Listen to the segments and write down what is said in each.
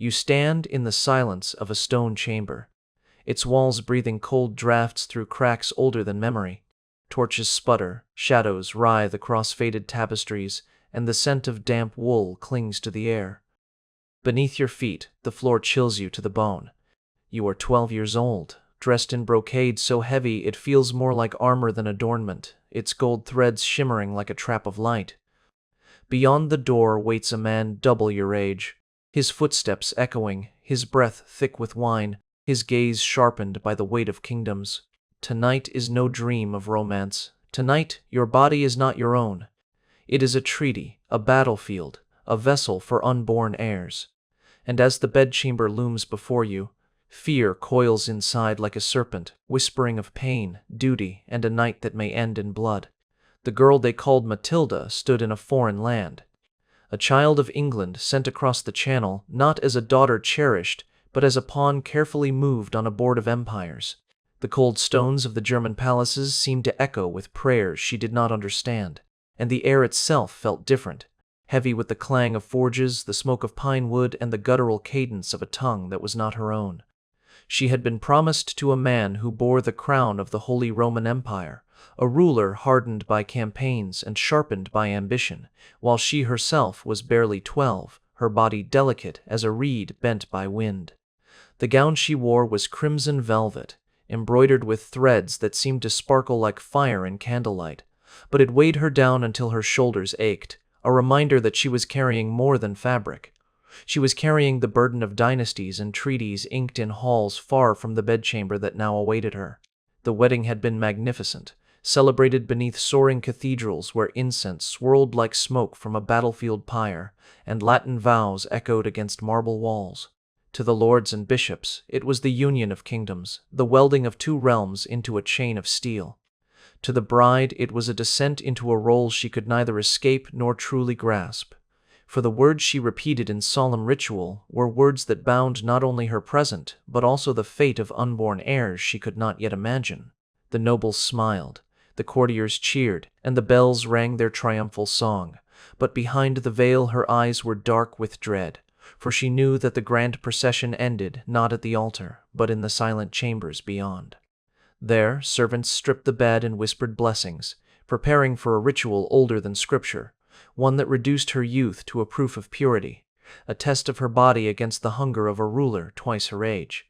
You stand in the silence of a stone chamber, its walls breathing cold drafts through cracks older than memory. Torches sputter, shadows writhe across faded tapestries, and the scent of damp wool clings to the air. Beneath your feet, the floor chills you to the bone. You are 12 years old, dressed in brocade so heavy it feels more like armor than adornment, its gold threads shimmering like a trap of light. Beyond the door waits a man double your age, his footsteps echoing, his breath thick with wine, his gaze sharpened by the weight of kingdoms. Tonight is no dream of romance. Tonight, your body is not your own. It is a treaty, a battlefield, a vessel for unborn heirs. And as the bedchamber looms before you, fear coils inside like a serpent, whispering of pain, duty, and a night that may end in blood. The girl they called Matilda stood in a foreign land. A child of England sent across the Channel not as a daughter cherished, but as a pawn carefully moved on a board of empires. The cold stones of the German palaces seemed to echo with prayers she did not understand, and the air itself felt different, heavy with the clang of forges, the smoke of pine wood, and the guttural cadence of a tongue that was not her own. She had been promised to a man who bore the crown of the Holy Roman Empire, a ruler hardened by campaigns and sharpened by ambition, while she herself was barely 12, her body delicate as a reed bent by wind. The gown she wore was crimson velvet, embroidered with threads that seemed to sparkle like fire in candlelight, but it weighed her down until her shoulders ached, a reminder that she was carrying more than fabric. She was carrying the burden of dynasties and treaties inked in halls far from the bedchamber that now awaited her. The wedding had been magnificent, celebrated beneath soaring cathedrals where incense swirled like smoke from a battlefield pyre, and Latin vows echoed against marble walls. To the lords and bishops, it was the union of kingdoms, the welding of two realms into a chain of steel. To the bride, it was a descent into a role she could neither escape nor truly grasp. For the words she repeated in solemn ritual were words that bound not only her present, but also the fate of unborn heirs she could not yet imagine. The nobles smiled, the courtiers cheered, and the bells rang their triumphal song. But behind the veil her eyes were dark with dread, for she knew that the grand procession ended not at the altar, but in the silent chambers beyond. There, servants stripped the bed and whispered blessings, preparing for a ritual older than Scripture, one that reduced her youth to a proof of purity, a test of her body against the hunger of a ruler twice her age.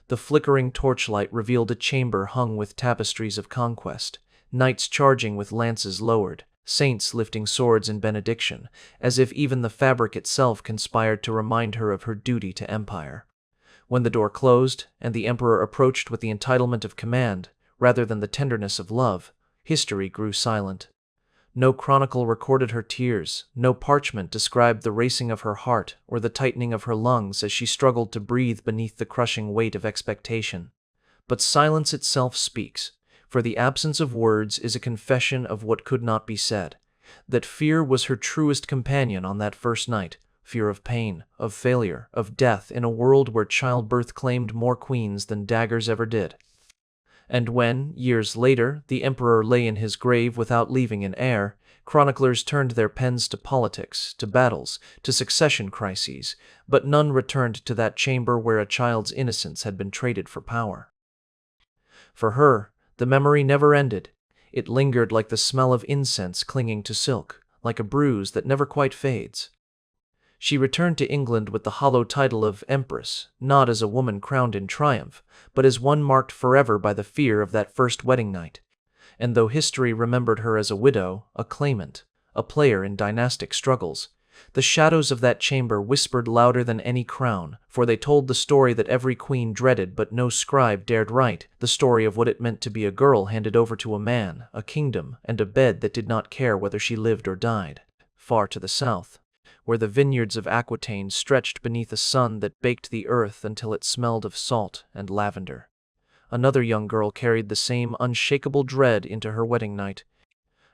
The flickering torchlight revealed a chamber hung with tapestries of conquest, knights charging with lances lowered, saints lifting swords in benediction, as if even the fabric itself conspired to remind her of her duty to empire. When the door closed, and the emperor approached with the entitlement of command, rather than the tenderness of love, history grew silent. No chronicle recorded her tears, no parchment described the racing of her heart or the tightening of her lungs as she struggled to breathe beneath the crushing weight of expectation. But silence itself speaks, for the absence of words is a confession of what could not be said, that fear was her truest companion on that first night, fear of pain, of failure, of death in a world where childbirth claimed more queens than daggers ever did. And when, years later, the emperor lay in his grave without leaving an heir, chroniclers turned their pens to politics, to battles, to succession crises, but none returned to that chamber where a child's innocence had been traded for power. For her, the memory never ended. It lingered like the smell of incense clinging to silk, like a bruise that never quite fades. She returned to England with the hollow title of Empress, not as a woman crowned in triumph, but as one marked forever by the fear of that first wedding night. And though history remembered her as a widow, a claimant, a player in dynastic struggles, the shadows of that chamber whispered louder than any crown, for they told the story that every queen dreaded but no scribe dared write, the story of what it meant to be a girl handed over to a man, a kingdom, and a bed that did not care whether she lived or died. Far to the south, where the vineyards of Aquitaine stretched beneath a sun that baked the earth until it smelled of salt and lavender, another young girl carried the same unshakable dread into her wedding night.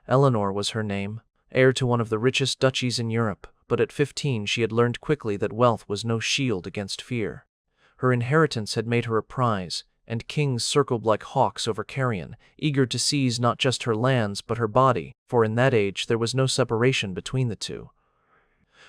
Eleanor was her name, heir to one of the richest duchies in Europe, but at 15 she had learned quickly that wealth was no shield against fear. Her inheritance had made her a prize, and kings circled like hawks over carrion, eager to seize not just her lands but her body, for in that age there was no separation between the two.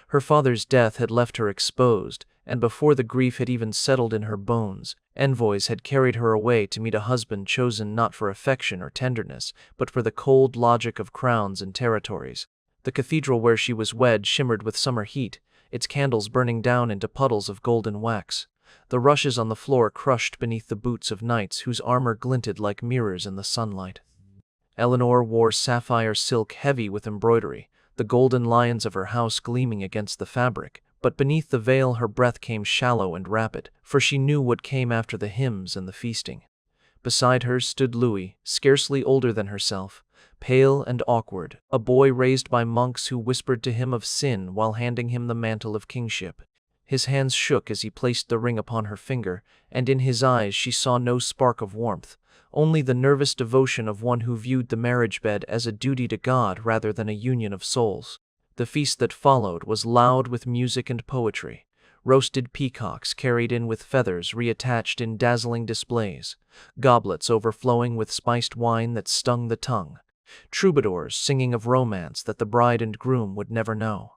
Her father's death had left her exposed, and before the grief had even settled in her bones, envoys had carried her away to meet a husband chosen not for affection or tenderness, but for the cold logic of crowns and territories. The cathedral where she was wed shimmered with summer heat, its candles burning down into puddles of golden wax. The rushes on the floor crushed beneath the boots of knights whose armor glinted like mirrors in the sunlight. Eleanor wore sapphire silk heavy with embroidery, the golden lions of her house gleaming against the fabric, but beneath the veil her breath came shallow and rapid, for she knew what came after the hymns and the feasting. Beside her stood Louis, scarcely older than herself, pale and awkward, a boy raised by monks who whispered to him of sin while handing him the mantle of kingship. His hands shook as he placed the ring upon her finger, and in his eyes she saw no spark of warmth, only the nervous devotion of one who viewed the marriage bed as a duty to God rather than a union of souls. The feast that followed was loud with music and poetry. Roasted peacocks carried in with feathers reattached in dazzling displays, goblets overflowing with spiced wine that stung the tongue, troubadours singing of romance that the bride and groom would never know.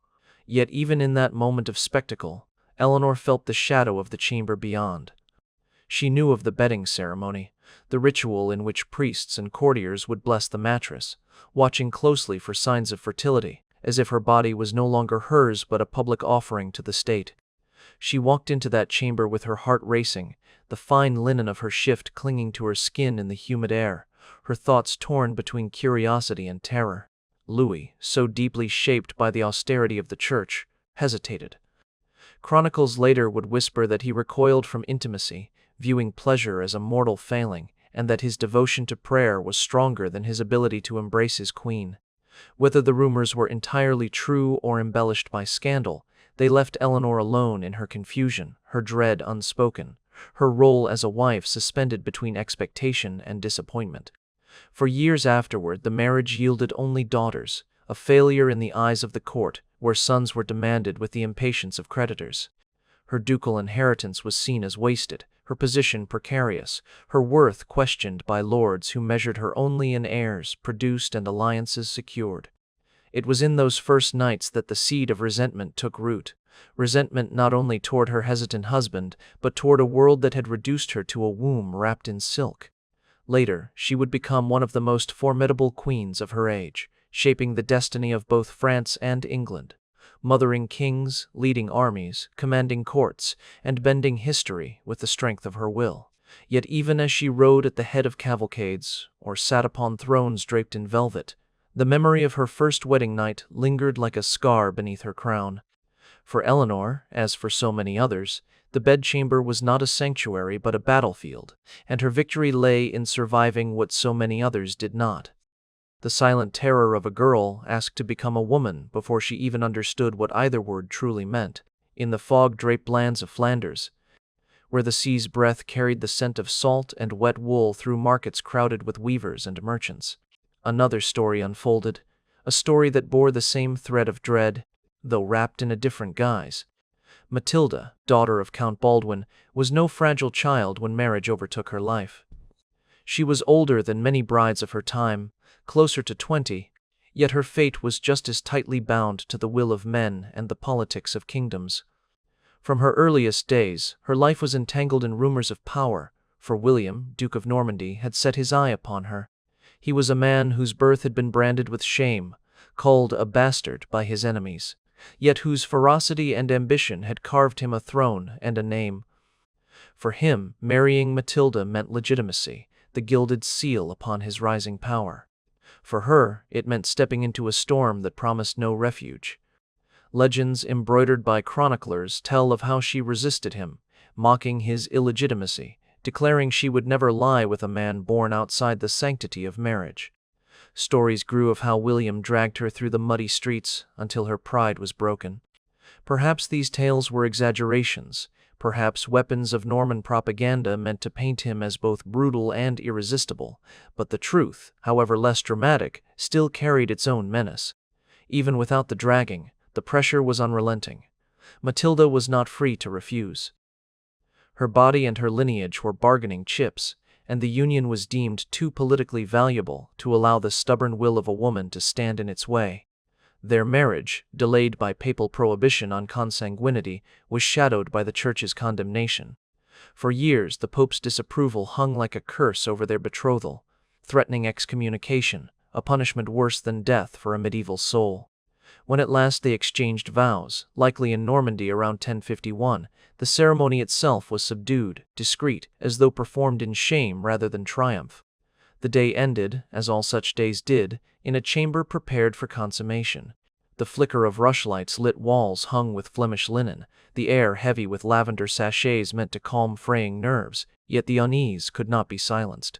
Yet even in that moment of spectacle, Eleanor felt the shadow of the chamber beyond. She knew of the bedding ceremony, the ritual in which priests and courtiers would bless the mattress, watching closely for signs of fertility, as if her body was no longer hers but a public offering to the state. She walked into that chamber with her heart racing, the fine linen of her shift clinging to her skin in the humid air, her thoughts torn between curiosity and terror. Louis, so deeply shaped by the austerity of the church, hesitated. Chronicles later would whisper that he recoiled from intimacy, viewing pleasure as a mortal failing, and that his devotion to prayer was stronger than his ability to embrace his queen. Whether the rumors were entirely true or embellished by scandal, they left Eleanor alone in her confusion, her dread unspoken, her role as a wife suspended between expectation and disappointment. For years afterward, the marriage yielded only daughters, a failure in the eyes of the court, where sons were demanded with the impatience of creditors. Her ducal inheritance was seen as wasted, her position precarious, her worth questioned by lords who measured her only in heirs produced and alliances secured. It was in those first nights that the seed of resentment took root, resentment not only toward her hesitant husband, but toward a world that had reduced her to a womb wrapped in silk. Later, she would become one of the most formidable queens of her age, shaping the destiny of both France and England, mothering kings, leading armies, commanding courts, and bending history with the strength of her will. Yet even as she rode at the head of cavalcades, or sat upon thrones draped in velvet, the memory of her first wedding night lingered like a scar beneath her crown. For Eleanor, as for so many others, the bedchamber was not a sanctuary but a battlefield, and her victory lay in surviving what so many others did not. The silent terror of a girl asked to become a woman before she even understood what either word truly meant, in the fog-draped lands of Flanders, where the sea's breath carried the scent of salt and wet wool through markets crowded with weavers and merchants. Another story unfolded, a story that bore the same thread of dread, though wrapped in a different guise. Matilda, daughter of Count Baldwin, was no fragile child when marriage overtook her life. She was older than many brides of her time, closer to 20, yet her fate was just as tightly bound to the will of men and the politics of kingdoms. From her earliest days, her life was entangled in rumors of power, for William, Duke of Normandy, had set his eye upon her. He was a man whose birth had been branded with shame, called a bastard by his enemies, yet whose ferocity and ambition had carved him a throne and a name. For him, marrying Matilda meant legitimacy, the gilded seal upon his rising power. For her, it meant stepping into a storm that promised no refuge. Legends embroidered by chroniclers tell of how she resisted him, mocking his illegitimacy, declaring she would never lie with a man born outside the sanctity of marriage. Stories grew of how William dragged her through the muddy streets until her pride was broken. Perhaps these tales were exaggerations, perhaps weapons of Norman propaganda meant to paint him as both brutal and irresistible, but the truth, however less dramatic, still carried its own menace. Even without the dragging, the pressure was unrelenting. Matilda was not free to refuse. Her body and her lineage were bargaining chips, and the union was deemed too politically valuable to allow the stubborn will of a woman to stand in its way. Their marriage, delayed by papal prohibition on consanguinity, was shadowed by the Church's condemnation. For years, the Pope's disapproval hung like a curse over their betrothal, threatening excommunication, a punishment worse than death for a medieval soul. When at last they exchanged vows, likely in Normandy around 1051, the ceremony itself was subdued, discreet, as though performed in shame rather than triumph. The day ended, as all such days did, in a chamber prepared for consummation. The flicker of rushlights lit walls hung with Flemish linen, the air heavy with lavender sachets meant to calm fraying nerves, yet the unease could not be silenced.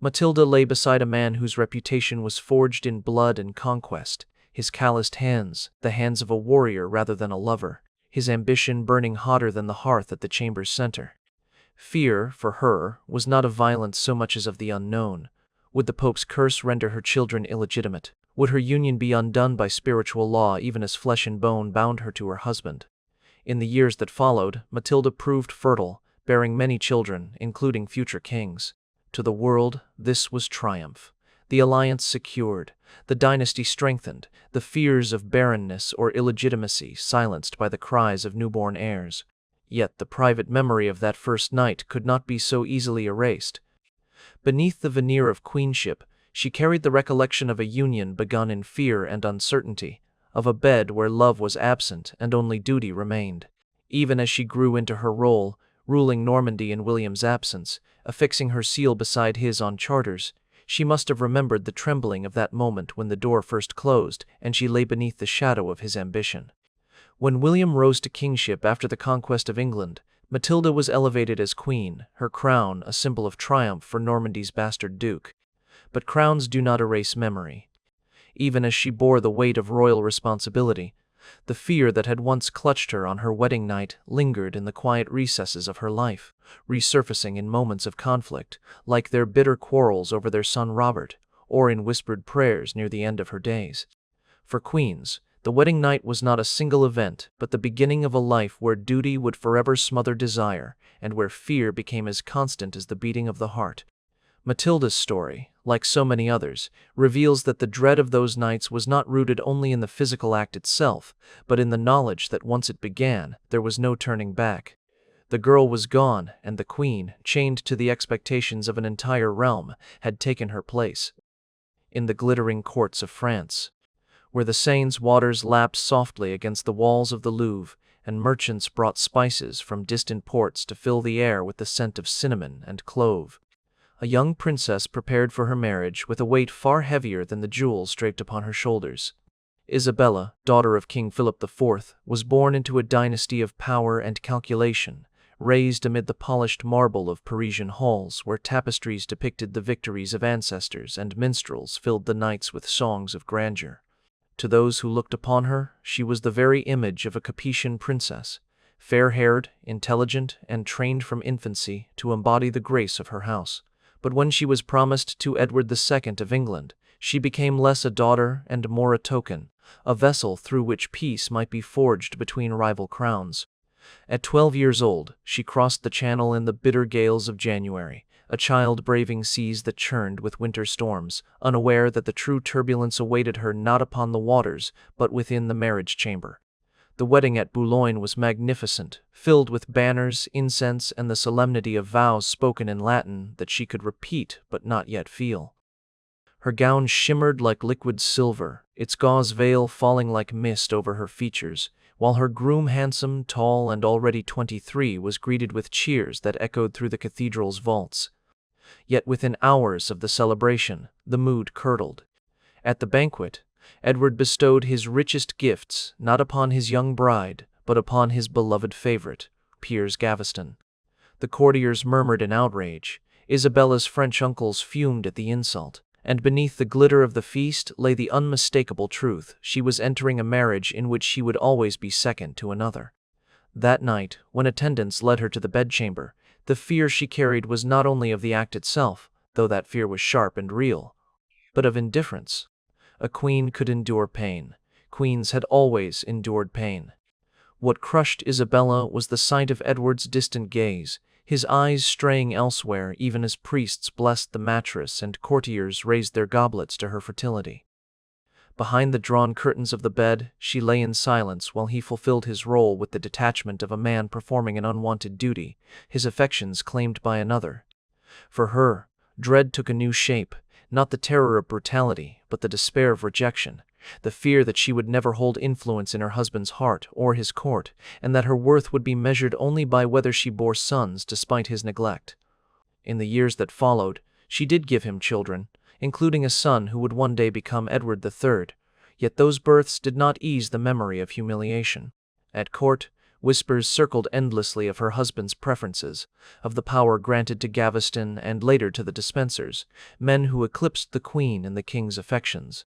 Matilda lay beside a man whose reputation was forged in blood and conquest, his calloused hands, the hands of a warrior rather than a lover, his ambition burning hotter than the hearth at the chamber's center. Fear, for her, was not of violence so much as of the unknown. Would the Pope's curse render her children illegitimate? Would her union be undone by spiritual law even as flesh and bone bound her to her husband? In the years that followed, Matilda proved fertile, bearing many children, including future kings. To the world, this was triumph. The alliance secured, the dynasty strengthened, the fears of barrenness or illegitimacy silenced by the cries of newborn heirs. Yet the private memory of that first night could not be so easily erased. Beneath the veneer of queenship, she carried the recollection of a union begun in fear and uncertainty, of a bed where love was absent and only duty remained. Even as she grew into her role, ruling Normandy in William's absence, affixing her seal beside his on charters, she must have remembered the trembling of that moment when the door first closed and she lay beneath the shadow of his ambition. When William rose to kingship after the conquest of England, Matilda was elevated as queen, her crown a symbol of triumph for Normandy's bastard duke. But crowns do not erase memory. Even as she bore the weight of royal responsibility, the fear that had once clutched her on her wedding night lingered in the quiet recesses of her life, resurfacing in moments of conflict, like their bitter quarrels over their son Robert, or in whispered prayers near the end of her days. For queens, the wedding night was not a single event, but the beginning of a life where duty would forever smother desire, and where fear became as constant as the beating of the heart. Matilda's story, like so many others, reveals that the dread of those nights was not rooted only in the physical act itself, but in the knowledge that once it began, there was no turning back. The girl was gone, and the queen, chained to the expectations of an entire realm, had taken her place. In the glittering courts of France, where the Seine's waters lapped softly against the walls of the Louvre, and merchants brought spices from distant ports to fill the air with the scent of cinnamon and clove, a young princess prepared for her marriage with a weight far heavier than the jewels draped upon her shoulders. Isabella, daughter of King Philip IV, was born into a dynasty of power and calculation, raised amid the polished marble of Parisian halls where tapestries depicted the victories of ancestors and minstrels filled the nights with songs of grandeur. To those who looked upon her, she was the very image of a Capetian princess, fair-haired, intelligent, and trained from infancy to embody the grace of her house. But when she was promised to Edward II of England, she became less a daughter and more a token, a vessel through which peace might be forged between rival crowns. At 12 years old, she crossed the Channel in the bitter gales of January, a child braving seas that churned with winter storms, unaware that the true turbulence awaited her not upon the waters, but within the marriage chamber. The wedding at Boulogne was magnificent, filled with banners, incense, and the solemnity of vows spoken in Latin that she could repeat but not yet feel. Her gown shimmered like liquid silver, its gauze veil falling like mist over her features, while her groom, handsome, tall, and already 23, was greeted with cheers that echoed through the cathedral's vaults. Yet within hours of the celebration, the mood curdled. At the banquet, Edward bestowed his richest gifts not upon his young bride, but upon his beloved favorite, Piers Gaveston. The courtiers murmured in outrage, Isabella's French uncles fumed at the insult, and beneath the glitter of the feast lay the unmistakable truth: she was entering a marriage in which she would always be second to another. That night, when attendants led her to the bedchamber, the fear she carried was not only of the act itself, though that fear was sharp and real, but of indifference. A queen could endure pain. Queens had always endured pain. What crushed Isabella was the sight of Edward's distant gaze, his eyes straying elsewhere even as priests blessed the mattress and courtiers raised their goblets to her fertility. Behind the drawn curtains of the bed, she lay in silence while he fulfilled his role with the detachment of a man performing an unwanted duty, his affections claimed by another. For her, dread took a new shape, not the terror of brutality, but the despair of rejection, the fear that she would never hold influence in her husband's heart or his court, and that her worth would be measured only by whether she bore sons despite his neglect. In the years that followed, she did give him children, including a son who would one day become Edward III, yet those births did not ease the memory of humiliation. At court, whispers circled endlessly of her husband's preferences, of the power granted to Gaveston and later to the Despensers, men who eclipsed the Queen in the King's affections.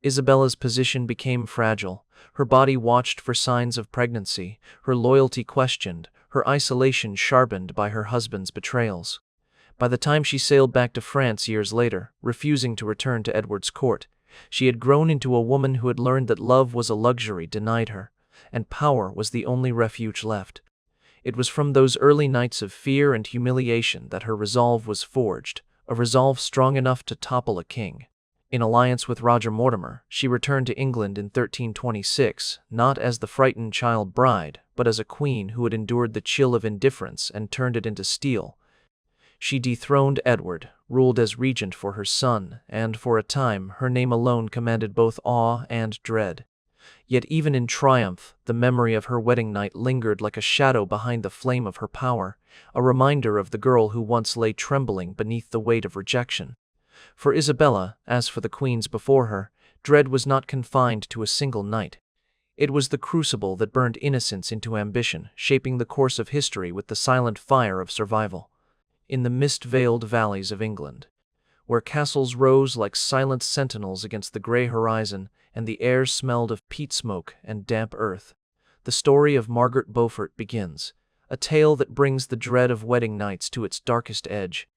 Isabella's position became fragile, her body watched for signs of pregnancy, her loyalty questioned, her isolation sharpened by her husband's betrayals. By the time she sailed back to France years later, refusing to return to Edward's court, she had grown into a woman who had learned that love was a luxury denied her, and power was the only refuge left. It was from those early nights of fear and humiliation that her resolve was forged, a resolve strong enough to topple a king. In alliance with Roger Mortimer, she returned to England in 1326, not as the frightened child bride, but as a queen who had endured the chill of indifference and turned it into steel. She dethroned Edward, ruled as regent for her son, and for a time her name alone commanded both awe and dread. Yet even in triumph, the memory of her wedding night lingered like a shadow behind the flame of her power, a reminder of the girl who once lay trembling beneath the weight of rejection. For Isabella, as for the queens before her, dread was not confined to a single night. It was the crucible that burned innocence into ambition, shaping the course of history with the silent fire of survival. In the mist-veiled valleys of England, where castles rose like silent sentinels against the gray horizon and the air smelled of peat smoke and damp earth, the story of Margaret Beaufort begins, a tale that brings the dread of wedding nights to its darkest edge.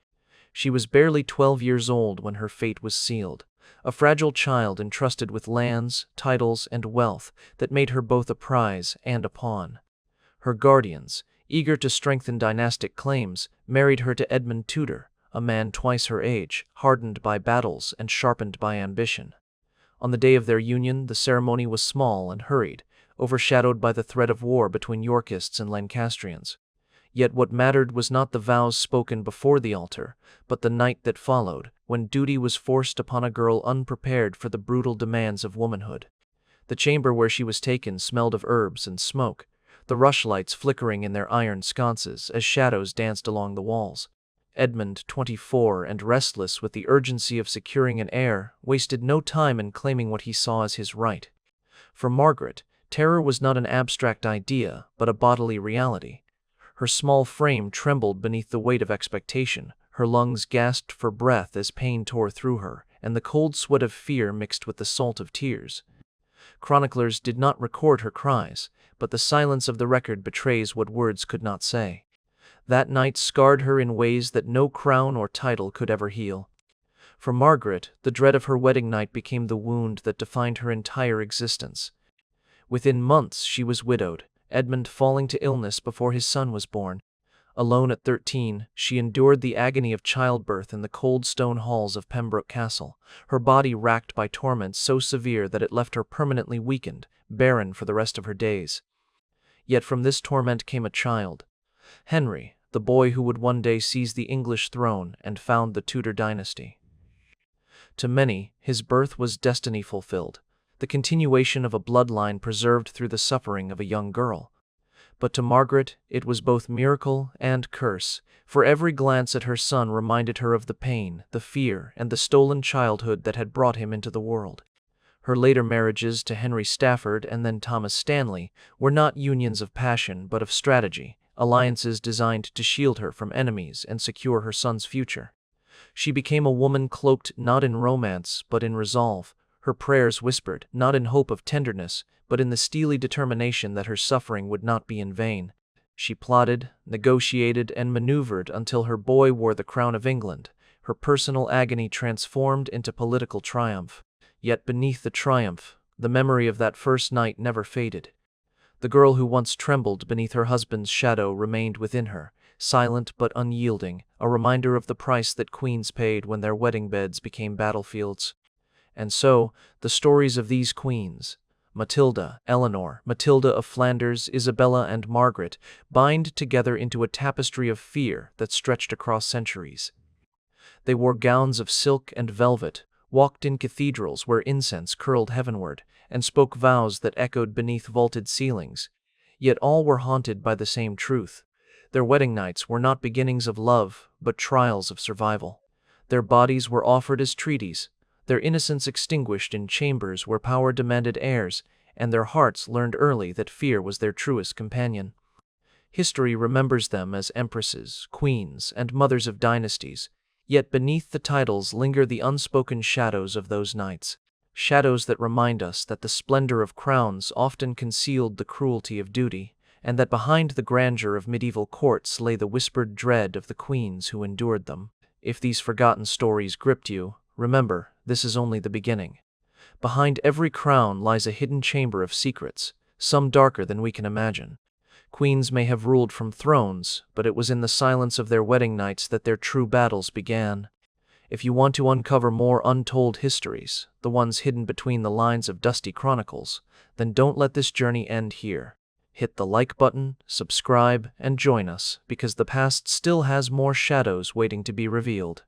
She was barely 12 years old when her fate was sealed, a fragile child entrusted with lands, titles, and wealth that made her both a prize and a pawn. Her guardians, eager to strengthen dynastic claims, married her to Edmund Tudor, a man twice her age, hardened by battles and sharpened by ambition. On the day of their union, the ceremony was small and hurried, overshadowed by the threat of war between Yorkists and Lancastrians. Yet what mattered was not the vows spoken before the altar, but the night that followed, when duty was forced upon a girl unprepared for the brutal demands of womanhood. The chamber where she was taken smelled of herbs and smoke, the rushlights flickering in their iron sconces as shadows danced along the walls. Edmund, 24 and restless with the urgency of securing an heir, wasted no time in claiming what he saw as his right. For Margaret, terror was not an abstract idea, but a bodily reality. Her small frame trembled beneath the weight of expectation, her lungs gasped for breath as pain tore through her, and the cold sweat of fear mixed with the salt of tears. Chroniclers did not record her cries, but the silence of the record betrays what words could not say. That night scarred her in ways that no crown or title could ever heal. For Margaret, the dread of her wedding night became the wound that defined her entire existence. Within months she was widowed, Edmund falling to illness before his son was born. Alone at 13, she endured the agony of childbirth in the cold stone halls of Pembroke Castle, her body racked by torments so severe that it left her permanently weakened, barren for the rest of her days. Yet from this torment came a child, Henry, the boy who would one day seize the English throne and found the Tudor dynasty. To many, his birth was destiny fulfilled, the continuation of a bloodline preserved through the suffering of a young girl. But to Margaret, it was both miracle and curse, for every glance at her son reminded her of the pain, the fear, and the stolen childhood that had brought him into the world. Her later marriages to Henry Stafford and then Thomas Stanley were not unions of passion but of strategy, alliances designed to shield her from enemies and secure her son's future. She became a woman cloaked not in romance but in resolve, her prayers whispered, not in hope of tenderness, but in the steely determination that her suffering would not be in vain. She plotted, negotiated, and maneuvered until her boy wore the crown of England, her personal agony transformed into political triumph. Yet beneath the triumph, the memory of that first night never faded. The girl who once trembled beneath her husband's shadow remained within her, silent but unyielding, a reminder of the price that queens paid when their wedding beds became battlefields. And so, the stories of these queens, Matilda, Eleanor, Matilda of Flanders, Isabella, and Margaret, bind together into a tapestry of fear that stretched across centuries. They wore gowns of silk and velvet, walked in cathedrals where incense curled heavenward, and spoke vows that echoed beneath vaulted ceilings. Yet all were haunted by the same truth. Their wedding nights were not beginnings of love, but trials of survival. Their bodies were offered as treaties, their innocence extinguished in chambers where power demanded heirs, and their hearts learned early that fear was their truest companion. History remembers them as empresses, queens, and mothers of dynasties, yet beneath the titles linger the unspoken shadows of those nights, shadows that remind us that the splendor of crowns often concealed the cruelty of duty, and that behind the grandeur of medieval courts lay the whispered dread of the queens who endured them. If these forgotten stories gripped you, remember, this is only the beginning. Behind every crown lies a hidden chamber of secrets, some darker than we can imagine. Queens may have ruled from thrones, but it was in the silence of their wedding nights that their true battles began. If you want to uncover more untold histories, the ones hidden between the lines of dusty chronicles, then don't let this journey end here. Hit the like button, subscribe, and join us, because the past still has more shadows waiting to be revealed.